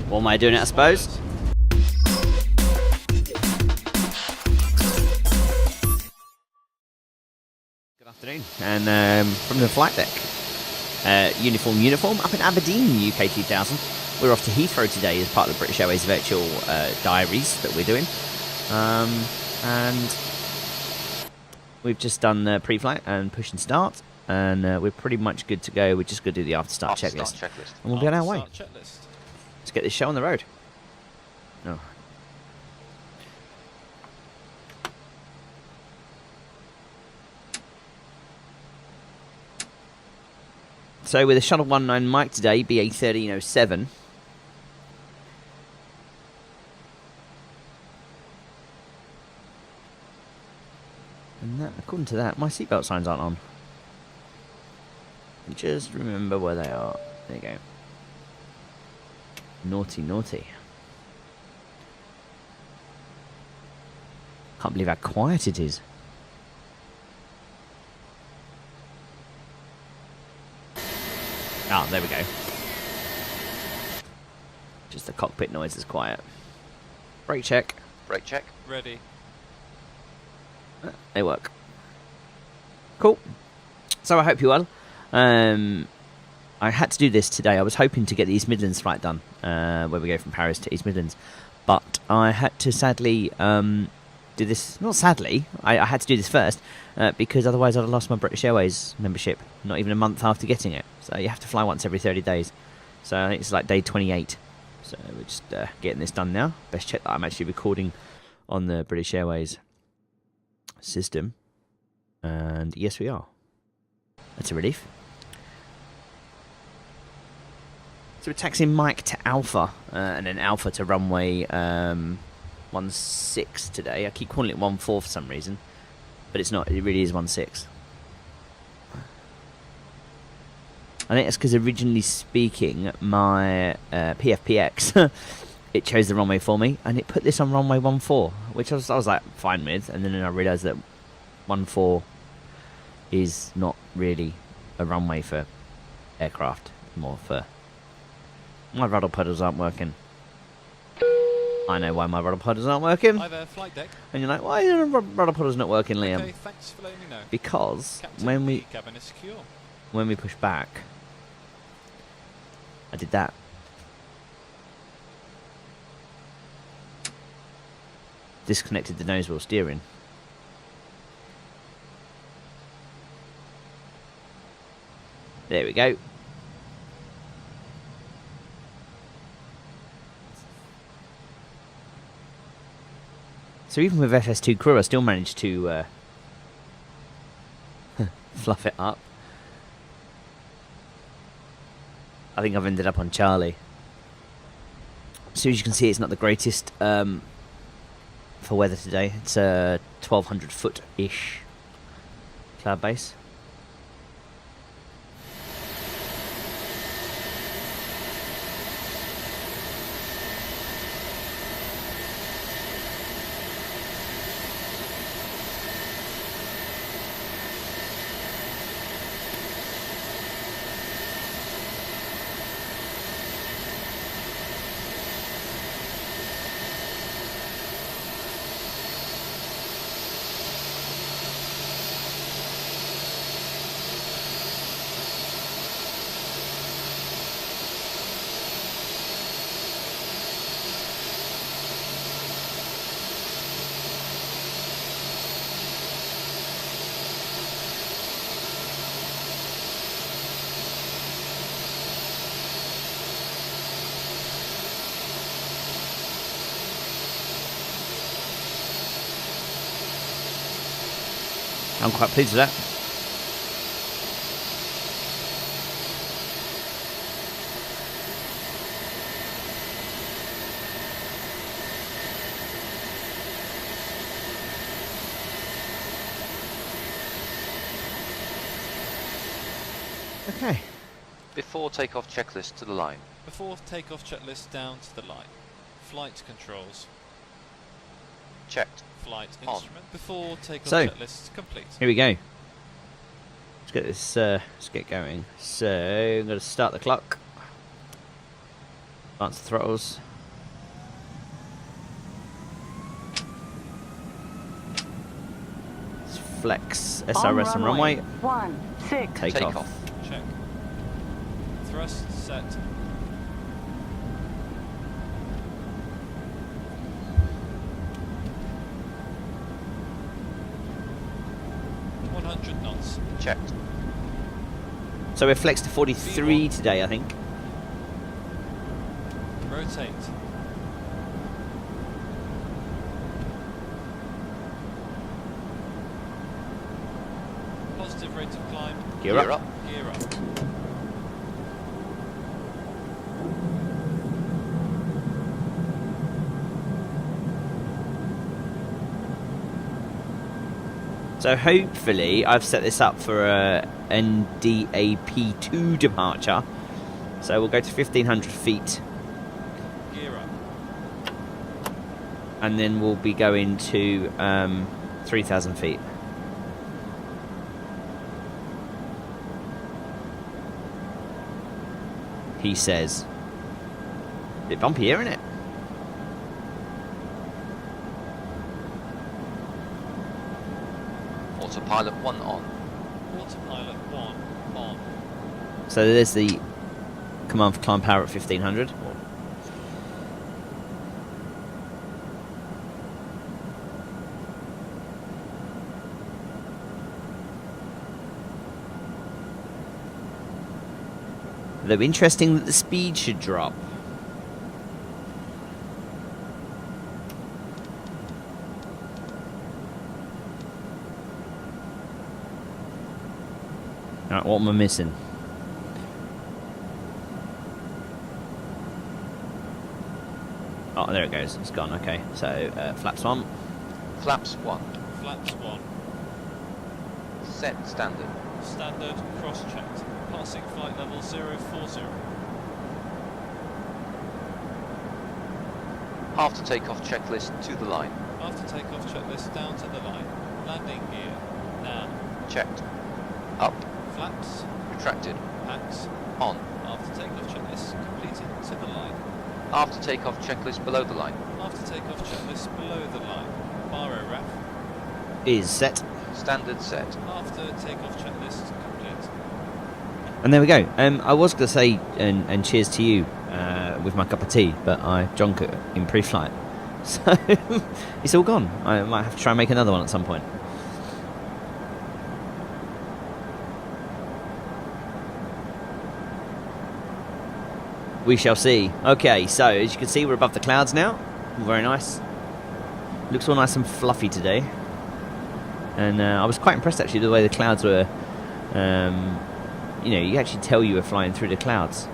What am I doing it, I suppose? Good afternoon, and from the flight deck. Uniform up in Aberdeen, UK 2000. We're off to Heathrow today as part of the British Airways virtual diaries that we're doing. And we've just done pre-flight and push and start, and we're pretty much good to go. We're just going to do the after-start checklist, and we'll be on our way. Let's get this show on the road. Oh. So with a Shuttle 19 mic today, BA 1307. And that, according to that, my seatbelt signs aren't on. Just remember where they are. There you go. Naughty, naughty. Can't believe how quiet it is. Ah, there we go. Just the cockpit noise is quiet. Brake check. Brake check. Ready. They work. Cool. So I hope you're well. I had to do this today. I was hoping to get the East Midlands flight done, where we go from Paris to East Midlands. But I had to sadly do this. Not sadly. I had to do this first because otherwise I'd have lost my British Airways membership. Not even a month after getting it. So you have to fly once every 30 days. So I think it's like day 28. So we're just getting this done now. Best check that I'm actually recording on the British Airways system. And yes, we are. That's a relief. So we're taxiing Mike to Alpha, and then Alpha to runway 16 today. I keep calling it 14 for some reason, but it's not. It really is 16. I think that's because originally speaking, my PFPX, it chose the runway for me, and it put this on runway 14, which I was like fine with, and then I realised that 14 is not really a runway for aircraft, more for... My rudder pedals aren't working. I know why my rudder pedals aren't working. Hi there, flight deck. And you're like, why are the rudder pedals not working, Liam? Okay, thanks for letting me know. Because Captain, when the cabin is secure. we push back, I did that. Disconnected the nose wheel steering. There we go. So even with FS2 crew, I still managed to fluff it up. I think I've ended up on Charlie. So as you can see, it's not the greatest for weather today. It's a 1,200 foot-ish cloud base. I'm quite pleased with that. Okay. Before takeoff checklist to the line. Before takeoff checklist down to the line. Flight controls. Checked. Flight On. instrument. Before takeoff So, checklist complete. Here we go. Let's get this. Let's get going. So I'm going to start the clock. Advance the throttles. Let's flex SRS and runway. 16. Take off. Check. Thrust set. knots. Checked. So we're flexed to 43 today, I think. Rotate. Positive rate of climb. Gear up. Gear up. So hopefully I've set this up for a NDAP2 departure. So we'll go to 1500 feet. Gear up. And then we'll be going to 3000 feet. He says. Bit bumpy here, isn't it? Autopilot 1 on. Autopilot 1 on. So there's the command for climb power at 1500. Though interesting that the speed should drop. Alright, what am I missing? Oh, there it goes. It's gone. Okay, so flaps on. Flaps 1. Flaps 1. Set standard. Standard cross-checked. Passing flight level 040. After takeoff checklist to the line. After takeoff checklist down to the line. Landing gear. Now. Checked. Up. Flaps. Retracted. Packs. On. After takeoff checklist completed to the line. After takeoff checklist below the line. After takeoff checklist below the line. Baro RAF. Is set. Standard set. After takeoff checklist complete. And there we go. I was going to say, and cheers to you with my cup of tea, but I drank it in pre-flight. So it's all gone. I might have to try and make another one at some point. We shall see. Okay, so as you can see, we're above the clouds now. Very nice. Looks all nice and fluffy today. And I was quite impressed actually the way the clouds were. You know, you actually tell you were flying through the clouds.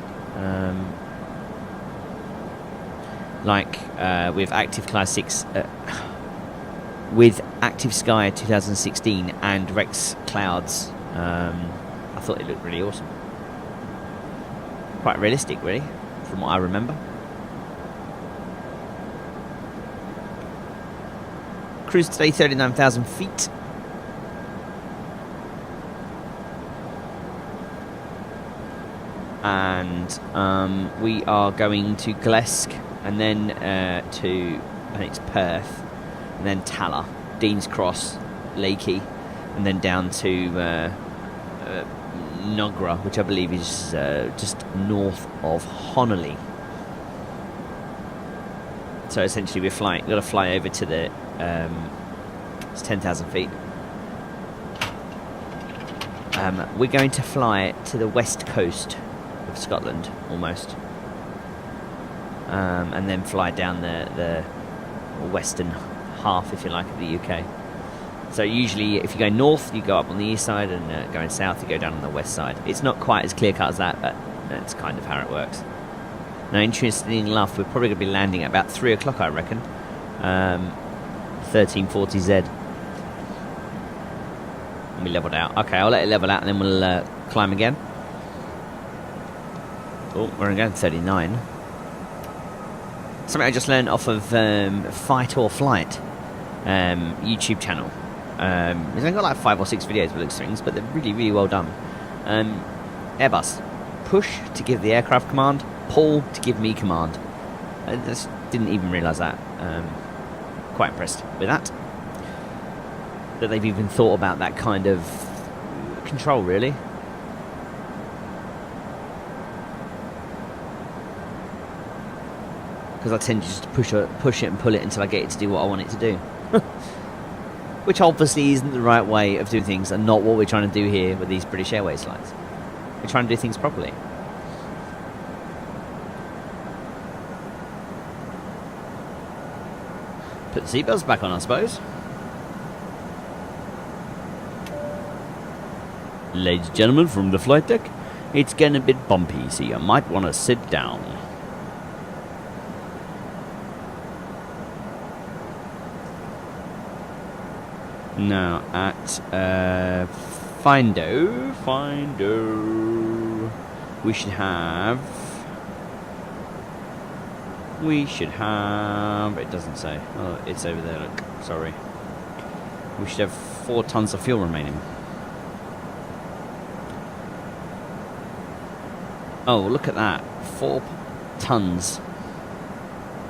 Like with Active Class 6, with Active Sky 2016 and Rex Clouds, I thought it looked really awesome. Quite realistic, really, from what I remember. Cruise today, 39,000 feet. And we are going to Glesk, and then to, I think it's Perth, and then Talla, Dean's Cross, Lakey, and then down to Nogra, which I believe is just north of Honolulu. So essentially we've got to fly over to the, it's 10,000 feet. We're going to fly to the west coast of Scotland, almost. And then fly down the western half, if you like, of the UK. So usually if you go north, you go up on the east side, and going south, you go down on the west side. It's not quite as clear-cut as that, but that's kind of how it works. Now, interestingly enough, we're probably going to be landing at about 3 o'clock, I reckon. 1340Z. And we leveled out. Okay, I'll let it level out, and then we'll climb again. Oh, we're going to 39. Something I just learned off of Fight or Flight YouTube channel. It's only got like 5 or 6 videos with those things, but they're really, really well done. Airbus, push to give the aircraft command, Paul to give me command. I just didn't even realise that. Quite impressed with that. That they've even thought about that kind of control, really. Because I tend to just push it and pull it until I get it to do what I want it to do. Which obviously isn't the right way of doing things, and not what we're trying to do here with these British Airways flights. We're trying to do things properly. Put the seatbelts back on, I suppose. Ladies and gentlemen, from the flight deck, it's getting a bit bumpy, so you might want to sit down. Now at Findo, we should have, it doesn't say, oh, it's over there, look, sorry. We should have 4 tons of fuel remaining. Oh, look at that, 4 tons,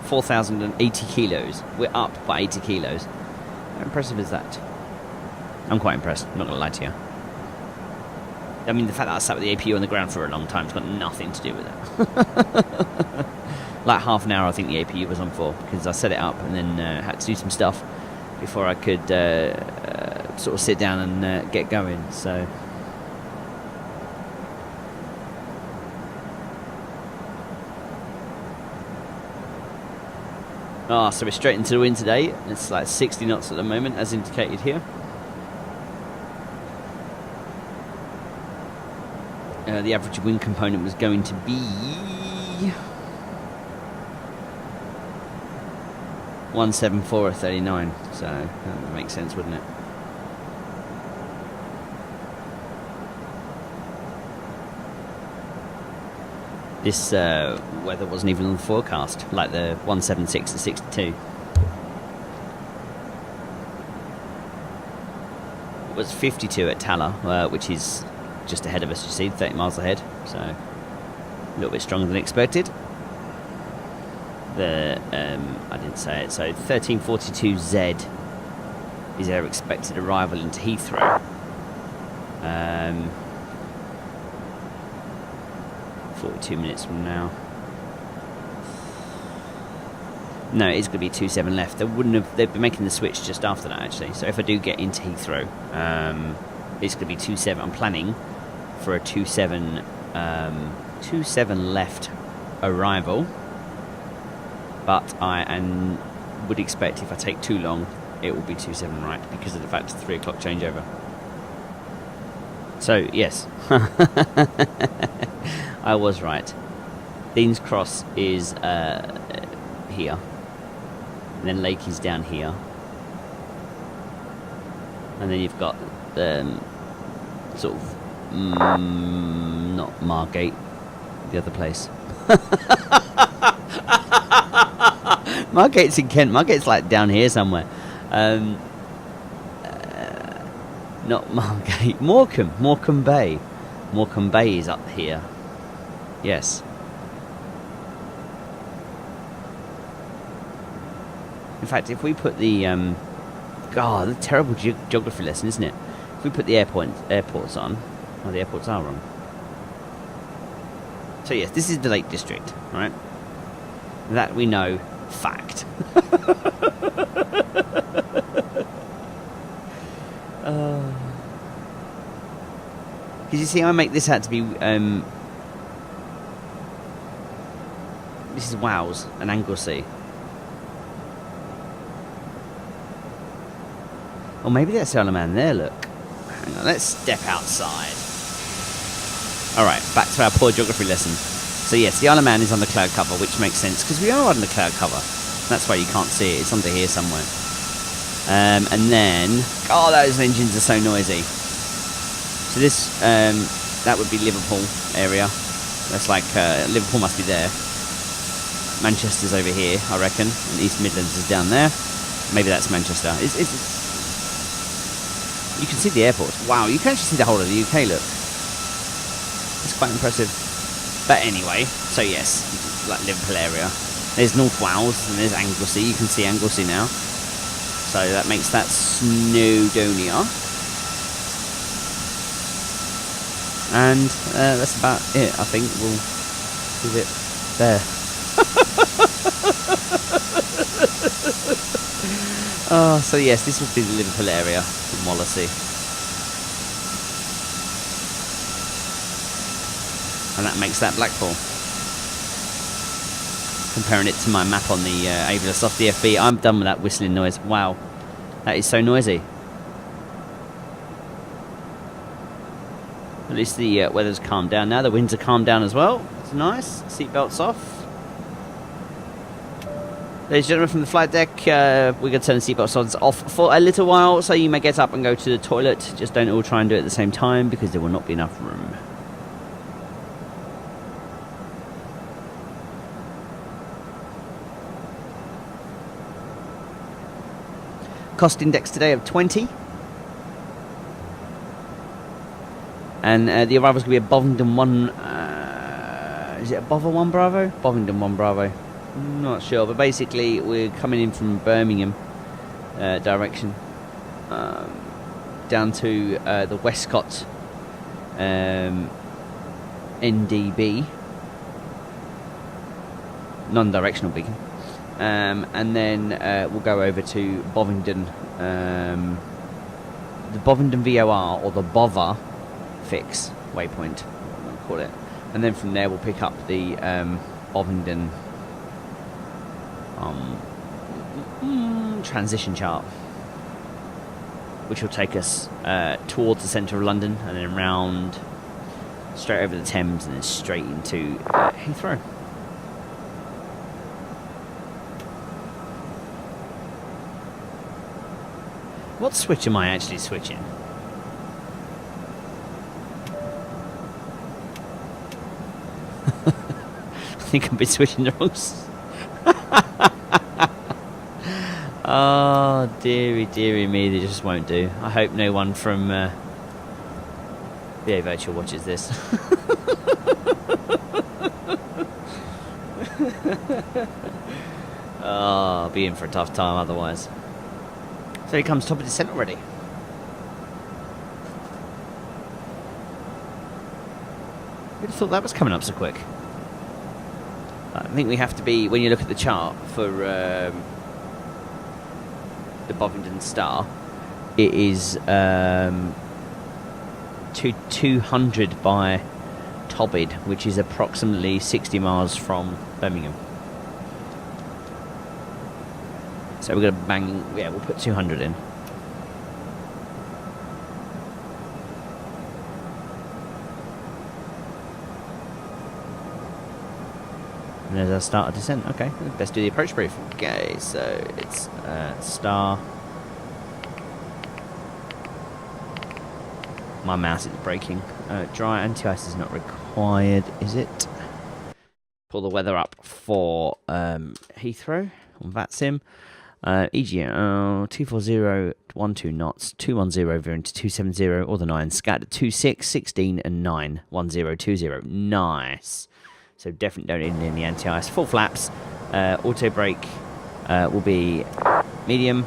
4,080 kilos. We're up by 80 kilos. How impressive is that? I'm quite impressed, I'm not going to lie to you. I mean, the fact that I sat with the APU on the ground for a long time has got nothing to do with it. Like half an hour I think the APU was on for, because I set it up and then had to do some stuff before I could sort of sit down and get going, so... Ah, so we're straight into the wind today. It's like 60 knots at the moment, as indicated here. The average wind component was going to be 174/39, so that would make sense, wouldn't it? This weather wasn't even on the forecast, like the 176 to 62. It was 52 at Tala, which is just ahead of us, you see, 30 miles ahead, so a little bit stronger than expected. I didn't say it, so 1342Z is our expected arrival into Heathrow. 42 minutes from now. No, it's going to be 27 left. They'd be making the switch just after that, actually. So if I do get into Heathrow, it's going to be 27. I'm planning for a 27 left arrival. But I would expect if I take too long, it will be 27 right, because of the fact it's a 3 o'clock changeover. So, yes. I was right. Dean's Cross is here. And then Lake is down here. And then you've got sort of not Margate, the other place. Margate's in Kent. Margate's like down here somewhere. Not Margate. Morecambe Bay. Morecambe Bay is up here. Yes. In fact, if we put the God, a terrible geography lesson, isn't it? If we put the airports on, oh, the airports are wrong. So yes, this is the Lake District, right? That we know, fact. Because you see, I make this out to be this is Wales and Anglesey. Or maybe that's the Isle of Man there, look. Hang on, let's step outside. Alright, back to our poor geography lesson. So yes, the Isle of Man is under cloud cover, which makes sense, because we are under cloud cover. That's why you can't see it, it's under here somewhere. And then, oh, those engines are so noisy. So this, that would be Liverpool area. That's like, Liverpool must be there. Manchester's over here, I reckon, and East Midlands is down there. Maybe that's Manchester. You can see the airports. Wow, you can actually see the whole of the UK, look. It's quite impressive. But anyway, so yes, like Liverpool area. There's North Wales and there's Anglesey. You can see Anglesey now. So that makes that Snowdonia. And that's about it. I think we'll leave it there. Oh, so yes, this would be the Liverpool area in Wallasey. And that makes that Blackpool. Comparing it to my map on the Aerosoft DFB, I'm done with that whistling noise. Wow, that is so noisy. At least the weather's calmed down now. The winds are calmed down as well. It's nice. Seatbelts off. Ladies and gentlemen, from the flight deck, we're going to turn the seatbelts off for a little while, so you may get up and go to the toilet. Just don't all try and do it at the same time, because there will not be enough room. Cost index today of 20. And the arrival's going to be at Bovingdon 1... is it a Bover 1 Bravo? Bovingdon 1 Bravo. Not sure, but basically we're coming in from Birmingham direction down to the Westcott NDB, non-directional beacon, and then we'll go over to Bovingdon, the Bovingdon VOR, or the Bover fix waypoint, I'll call it, and then from there we'll pick up the Bovingdon transition chart, which will take us towards the centre of London and then round straight over the Thames and then straight into Heathrow. What switch am I actually switching? I think I've been switching the wrong... Oh, dearie me, they just won't do. I hope no one from VA Virtual watches this. Oh, I'll be in for a tough time otherwise. So he comes top of descent already. Who'd have thought that was coming up so quick? I think we have to be, when you look at the chart for the Bovingdon Star, it is 200 by Tobid, which is approximately 60 miles from Birmingham. So we're going to bang, yeah, we'll put 200 in. And there's our start of descent. Okay, let's do the approach brief. Okay, so it's Star. My mouse is breaking. Dry anti-ice is not required, is it? Pull the weather up for Heathrow on VATSIM. EGL 240, 12 knots, 210 veering to 270, or the 9, scat at 26, 16 and 9, 1020. Nice. So definitely don't need any anti-ice. Full flaps. Auto brake will be medium,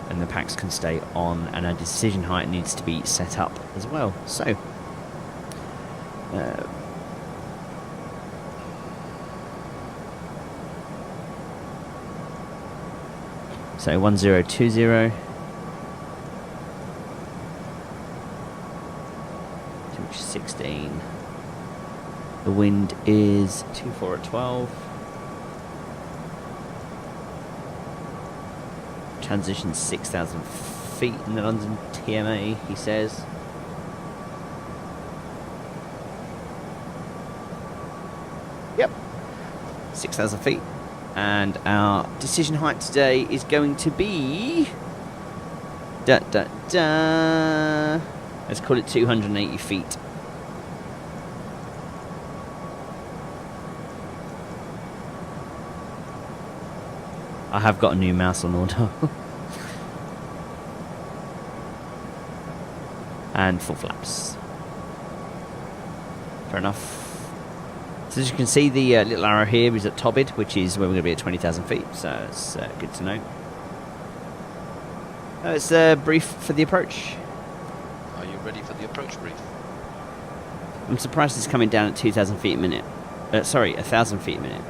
and the packs can stay on, and our decision height needs to be set up as well. So so 1020, 16. The wind is 24 at 12. Transition 6,000 feet in the London TMA, he says. Yep, 6,000 feet. And our decision height today is going to be... let's call it 280 feet. I have got a new mouse on order. And full flaps. Fair enough. So as you can see, the little arrow here is at Tobid, which is where we're going to be at 20,000 feet, so it's good to know. It's a brief for the approach. Are you ready for the approach brief? I'm surprised it's coming down at 2,000 feet a minute. Sorry, 1,000 feet a minute.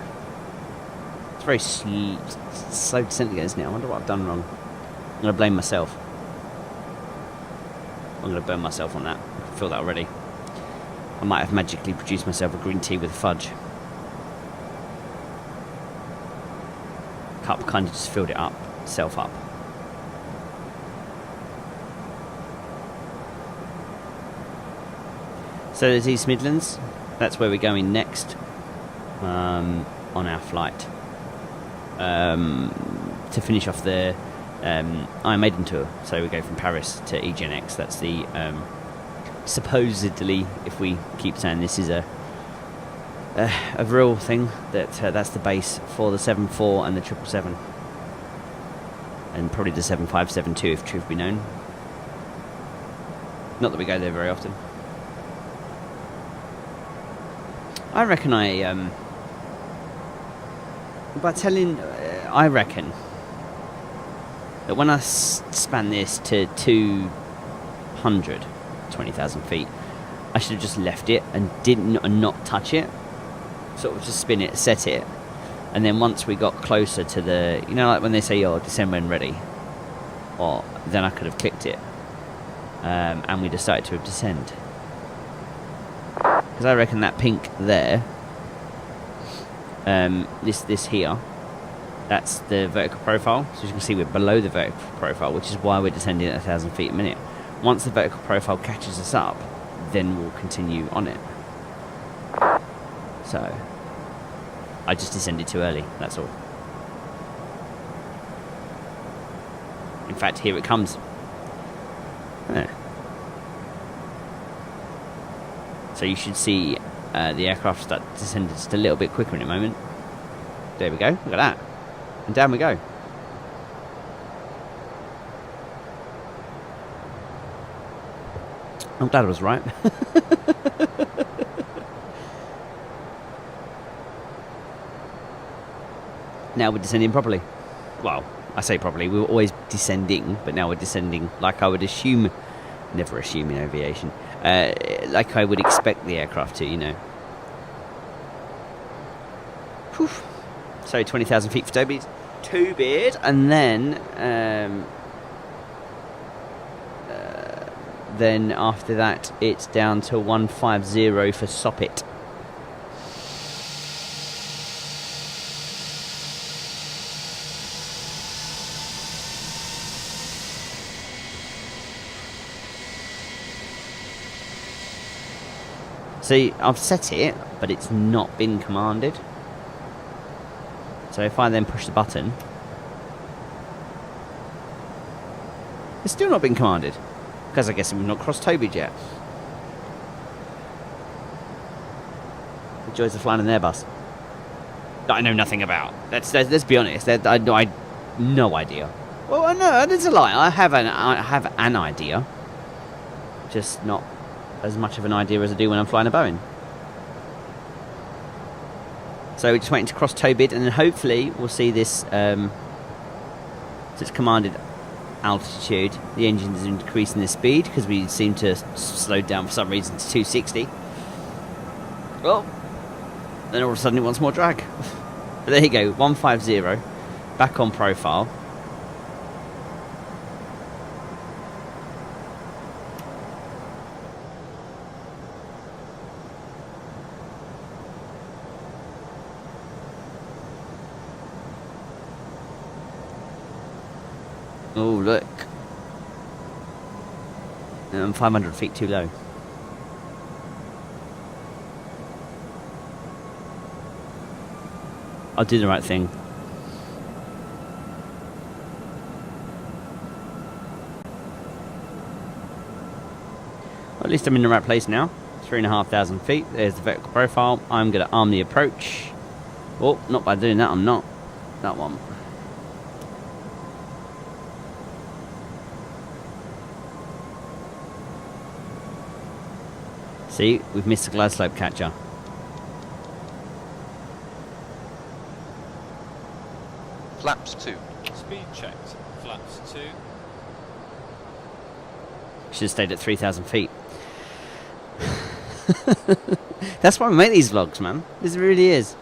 It's very slow descent again, isn't it? I wonder what I've done wrong. I'm going to blame myself. I'm going to burn myself on that. I can feel that already. I might have magically produced myself a green tea with fudge. Cup kind of just filled it up, itself up. So there's East Midlands. That's where we're going next on our flight to finish off the Iron Maiden tour. So we go from Paris to EGPD-EGLL. That's the supposedly, if we keep saying this is a real thing, that's the base for the 74 and the 777, and probably the 75-72 if truth be known. Not that we go there very often. I reckon I reckon that when I span this to 200, 20,000 feet, I should have just left it and not touch it. Sort of just spin it, set it, and then once we got closer to the, you know, like when they say, "Oh, descend when ready," or then I could have clicked it, and we decided to descend. Because I reckon that pink there, this here, that's the vertical profile. So as you can see, we're below the vertical profile, which is why we're descending at 1,000 feet a minute. Once the vertical profile catches us up, then we'll continue on it. So I just descended too early, that's all. In fact, here it comes. There. So you should see the aircraft start descending just a little bit quicker in a moment. There we go, look at that. And down we go. I'm glad I was right. Now we're descending properly. Well, I say properly, we were always descending, but now we're descending like I would assume, never assume in aviation, like I would expect the aircraft to, you know. Whew. So 20,000 feet for Tobid, and then after that it's down to 150 for Soppit. See, I've set it, but it's not been commanded. So if I then push the button, it's still not been commanded. Because I guess we've not crossed Tobid yet. The joys of flying an Airbus that I know nothing about. Let's be honest. I no idea. Well, no, that's a lie. I have an idea, just not as much of an idea as I do when I'm flying a Boeing. So we're just waiting to cross Tobid, and then hopefully we'll see this. It's commanded altitude. The engine is increasing the speed because we seem to slow down for some reason to 260. Well, then all of a sudden it wants more drag. But there you go, 150, back on profile. Oh, look. I'm 500 feet too low. I'll do the right thing. Well, at least I'm in the right place now. 3,500 feet. There's the vertical profile. I'm going to arm the approach. Oh, not by doing that, I'm not. That one. See, we've missed the glide slope catcher. Flaps 2. Speed checked. Flaps 2. Should have stayed at 3,000 feet. That's why we make these vlogs, man. This really is.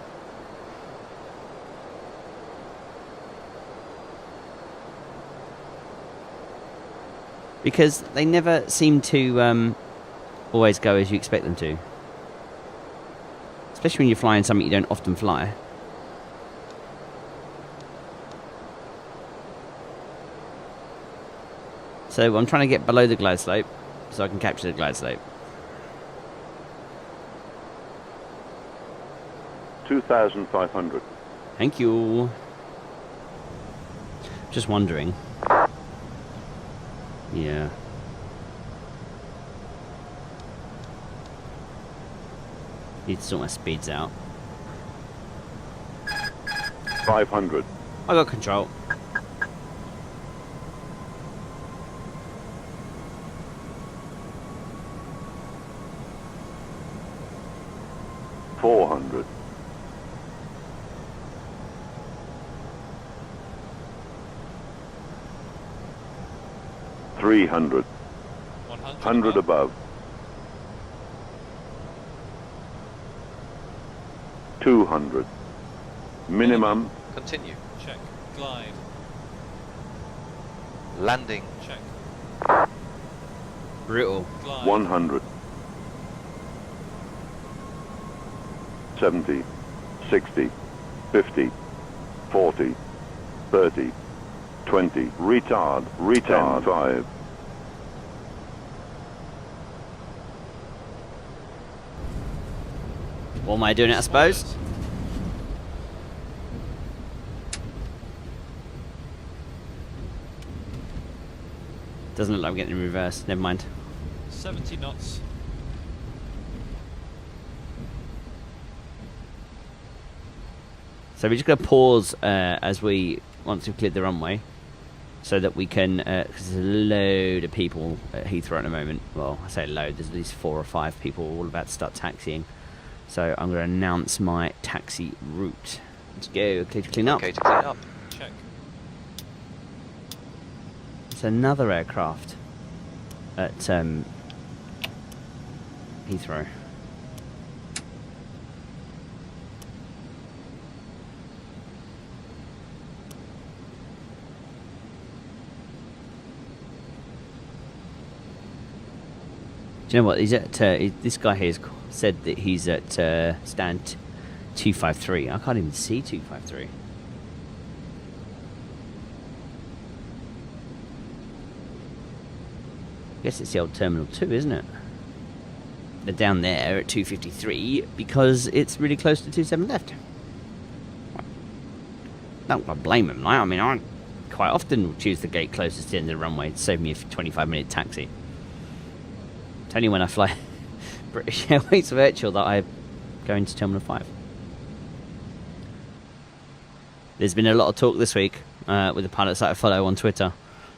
Because they never seem to always go as you expect them to. Especially when you're flying something you don't often fly. So I'm trying to get below the glide slope so I can capture the glide slope. 2,500. Thank you. Just wondering. Yeah. Need to sort my speeds out. 500. I got control. $400. 300. 100 above. 200. Minimum. Continue. Check. Glide. Landing. Check. Brutal. Glide. 100. 70. 60. 50. 40. 30. 20. Retard. 5. What am I doing it, I suppose? Spoilers. Doesn't look like I'm getting in reverse. Never mind. 70 knots. So we're just going to pause once we've cleared the runway, so that we can, because there's a load of people at Heathrow at the moment. Well, I say load, there's at least 4 or 5 people all about to start taxiing. So I'm going to announce my taxi route. Let's go, clear to clean up. Okay to clean up. Check. It's another aircraft at Heathrow. Do you know what? He's at this guy here has said that he's at stand 253. I can't even see 253. I guess it's the old Terminal 2, isn't it? They're down there at 253 because it's really close to 27 left. Don't blame him. I mean, I quite often will choose the gate closest to the end of the runway to save me a 25-minute taxi. It's only when I fly British Airways Virtual that I go into Terminal 5. There's been a lot of talk this week with the pilots that I follow on Twitter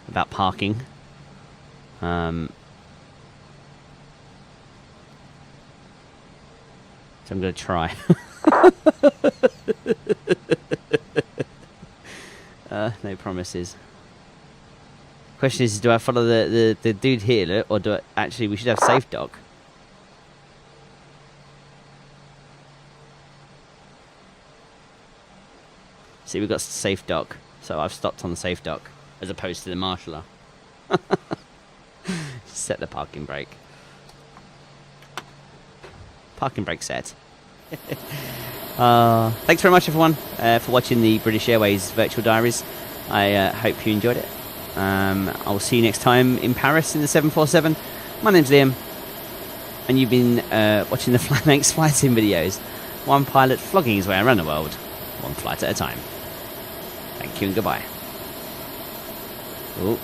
about parking. So I'm going to try. No promises. Question is, do I follow the dude here, or do I actually? We should have safe dock. See, we've got safe dock, so I've stopped on the safe dock as opposed to the marshaller. Set the parking brake. Parking brake set. Thanks very much, everyone, for watching the British Airways Virtual Diaries. I hope you enjoyed it. I will see you next time in Paris in the 747. My name's Liam, and you've been watching the Flymates flight sim videos. One pilot flogging his way around the world, one flight at a time. Thank you and goodbye. Ooh.